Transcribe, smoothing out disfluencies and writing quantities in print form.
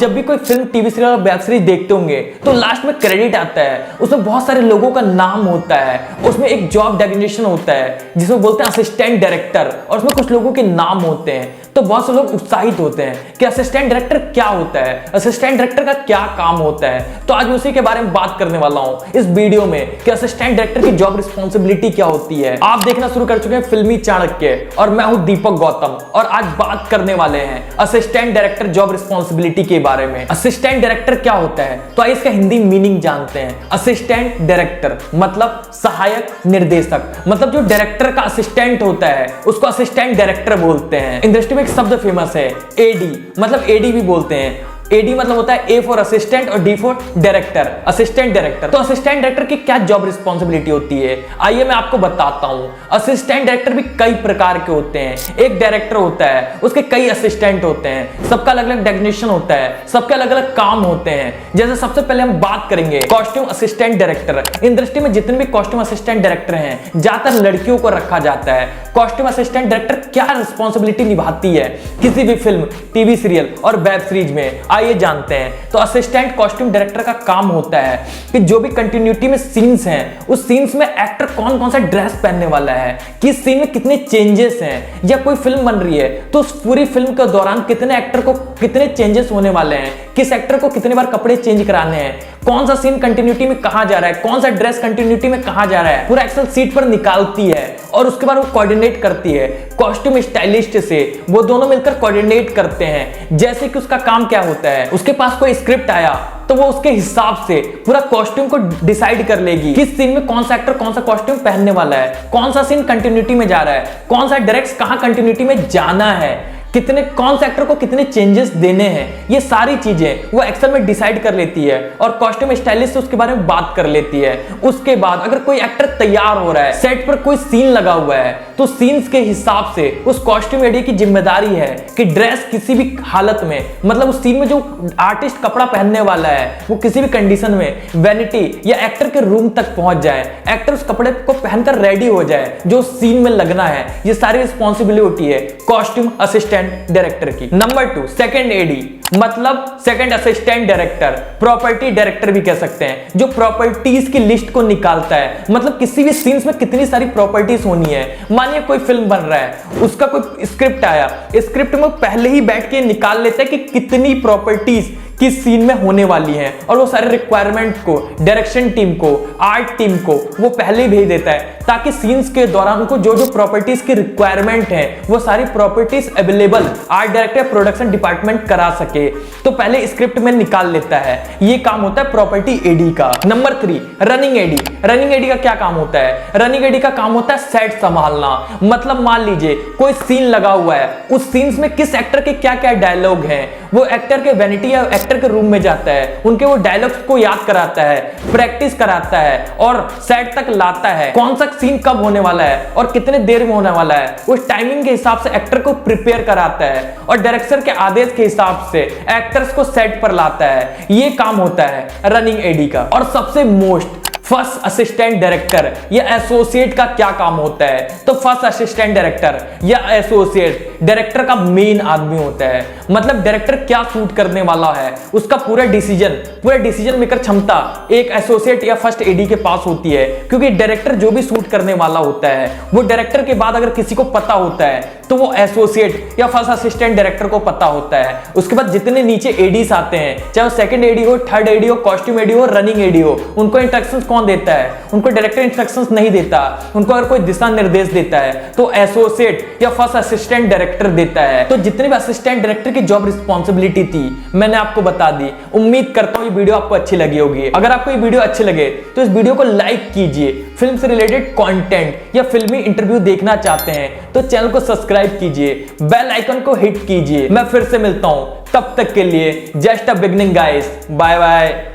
जब भी कोई फिल्म, टीवी सीरियल और वेब सीरीज देखते होंगे तो लास्ट में क्रेडिट आता है, उसमें बहुत सारे लोगों का नाम होता है, उसमें एक जॉब डेफिनेशन होता है जिसमें बोलते हैं असिस्टेंट डायरेक्टर, और उसमें कुछ लोगों के नाम होते हैं। तो बहुत से लोग उत्साहित होते हैं कि असिस्टेंट डायरेक्टर क्या होता है, असिस्टेंट डायरेक्टर का क्या काम होता है। तो आज उसी के बारे में बात करने वाला हूं इस वीडियो में कि असिस्टेंट डायरेक्टर की जॉब रिस्पॉन्सिबिलिटी क्या होती है। आप देखना शुरू कर चुके हैं फिल्मी चाणक्य और मैं हूं दीपक गौतम, और आज बात करने वाले हैं असिस्टेंट डायरेक्टर जॉब रिस्पॉन्सिबिलिटी के बारे में। असिस्टेंट डायरेक्टर क्या होता है, तो आइए इसका हिंदी मीनिंग जानते हैं। असिस्टेंट डायरेक्टर मतलब सहायक निर्देशक, मतलब जो डायरेक्टर का असिस्टेंट होता है उसको असिस्टेंट डायरेक्टर बोलते हैं। इंडस्ट्री में एक शब्द फेमस है एडी, मतलब एडी भी बोलते हैं। एडी मतलब होता है ए फॉर असिस्टेंट और D for director, assistant director. तो असिस्टेंट डायरेक्टर की क्या जॉब रिस्पॉन्सिबिलिटी होती है, आइए मैं आपको बताता हूं। असिस्टेंट डायरेक्टर भी कई प्रकार के होते हैं। एक डायरेक्टर होता है, उसके कई असिस्टेंट होते हैं, सबका अलग अलग डेफिनेशन होता है, सबके अलग अलग काम होते हैं। जैसे सबसे पहले हम बात करेंगे कॉस्ट्यूम असिस्टेंट डायरेक्टर। इंडस्ट्री में जितने भी कॉस्ट्यूम असिस्टेंट डायरेक्टर हैं ज्यादातर लड़कियों को रखा जाता है। कॉस्ट्यूम असिस्टेंट डायरेक्टर क्या रिस्पॉन्सिबिलिटी निभाती है किसी भी फिल्म, टीवी सीरियल और वेब सीरीज में, आइए जानते हैं। तो असिस्टेंट कॉस्ट्यूम डायरेक्टर का काम होता है कि जो भी कंटिन्यूटी में सीन्स हैं उस सीन्स में एक्टर कौन कौन सा ड्रेस पहनने वाला है, किस सीन में कितने चेंजेस हैं, या कोई फिल्म बन रही है तो उस पूरी फिल्म के दौरान कितने एक्टर को कितने चेंजेस होने वाले हैं, किस एक्टर को कितने बार कपड़े चेंज कराने हैं, कौन सा सीन कंटिन्यूटी में कहां जा रहा है, कौन सा ड्रेस कंटिन्यूटी में कहां जा रहा है, पूरा एक्सेल सीट पर निकालती है और उसके बाद वो कोऑर्डिनेट करती है कॉस्ट्यूम स्टाइलिस्ट से। वो दोनों मिलकर कोऑर्डिनेट करते हैं। जैसे कि उसका काम क्या होता है, उसके पास कोई स्क्रिप्ट आया तो वो उसके हिसाब से पूरा कॉस्ट्यूम को डिसाइड कर लेगी किस सीन में कौन सा एक्टर कौन सा कॉस्ट्यूम पहनने वाला है, कौन सा सीन कंटिन्यूटी में जा रहा है, कौन सा डायरेक्ट कहां कंटिन्यूटी में जाना है, कितने कौन से एक्टर को कितने चेंजेस देने हैं, ये सारी चीजें वो एक्सेल में डिसाइड कर लेती है और कॉस्ट्यूम स्टाइलिस्ट से उसके बारे में बात कर लेती है। उसके बाद अगर कोई एक्टर तैयार हो रहा है, सेट पर कोई सीन लगा हुआ है, तो सीन्स के हिसाब से उस कॉस्ट्यूम एडी की जिम्मेदारी है कि ड्रेस किसी भी हालत में, मतलब उस सीन में जो आर्टिस्ट कपड़ा पहनने वाला है वो किसी भी कंडीशन में वैनिटी या एक्टर के रूम तक पहुंच जाए, एक्टर उस कपड़े को पहनकर रेडी हो जाए जो सीन में लगना है। ये सारी रिस्पॉन्सिबिलिटी है कॉस्ट्यूम असिस्टेंट डायरेक्टर की। नंबर 2 सेकंड एडी, मतलब second assistant director, property director भी कह सकते हैं, जो प्रॉपर्टीज की लिस्ट को निकालता है। मतलब किसी भी सीन्स में कितनी सारी प्रॉपर्टीज होनी है। मानिए कोई फिल्म बन रहा है, उसका कोई स्क्रिप्ट आया, स्क्रिप्ट में पहले ही बैठ के निकाल लेता है कि कितनी प्रॉपर्टीज किस सीन में होने वाली है, और वो सारे रिक्वायरमेंट को डायरेक्शन टीम को, आर्ट टीम को वो पहले ही भेज देता है ताकि सीन्स के दौरान उनको जो जो प्रॉपर्टीज की रिक्वायरमेंट है वो सारी properties available art director production department करा सके, तो पहले स्क्रिप्ट में निकाल लेता है। ये काम होता है प्रॉपर्टी एडी का। Number 3 running ad. Running ad का क्या काम होता है, रनिंग एडी का काम होता है सेट संभालना। मतलब मान लीजिए कोई सीन लगा हुआ है, उस सीन्स में किस एक्टर के क्या क्या डायलॉग हैं, वो एक्टर के वैनिटी या एक्टर के रूम में जाता है, उनके वो डायलॉग्स को याद कराता है, प्रैक्टिस कराता है और सेट तक लाता है। कौन सा सीन कब होने वाला है और कितने देर में होने वाला है, उस टाइमिंग के हिसाब से एक्टर को प्रिपेयर कराता है और डायरेक्टर के आदेश के हिसाब से एक्टर्स को सेट पर लाता है। ये काम होता है रनिंग एडी का। और सबसे मोस्ट फर्स्ट असिस्टेंट डायरेक्टर या एसोसिएट का क्या काम होता है, तो फर्स्ट असिस्टेंट डायरेक्टर या एसोसिएट डायरेक्टर का मेन आदमी होता है। मतलब डायरेक्टर क्या शूट करने वाला है उसका पूरा डिसीजन मेकर क्षमता एक एसोसिएट या फर्स्ट एडी के पास होती है, क्योंकि डायरेक्टर जो भी शूट करने वाला होता है वो डायरेक्टर के बाद अगर किसी को पता होता है तो वो एसोसिएट या फर्स्ट असिस्टेंट डायरेक्टर को पता होता है। उसके बाद जितने नीचे एडीज आते हैं, चाहे वो सेकंड एडी हो, थर्ड एडी हो, कॉस्ट्यूम एडी हो, रनिंग एडी हो, उनको इंस्ट्रक्शंस कौन देता है, उनको डायरेक्टर इंस्ट्रक्शंस नहीं देता। उनको अगर कोई दिशा निर्देश देता है तो एसोसिएट या फर्स्ट असिस्टेंट डायरेक्टर देता है। तो जितने भी असिस्टेंट डायरेक्टर की जॉब रिस्पॉन्सिबिलिटी थी मैंने आपको बता दी। उम्मीद करता हूं ये वीडियो आपको अच्छी लगी होगी। अगर आपको ये वीडियो अच्छी लगे तो इस वीडियो को लाइक कीजिए। फिल्म से रिलेटेड कंटेंट या फिल्मी इंटरव्यू देखना चाहते हैं तो चैनल को सब्सक्राइब कीजिए, बेल आइकन को हिट कीजिए। मैं फिर से मिलता हूं, तब तक के लिए just a beginning guys, bye bye.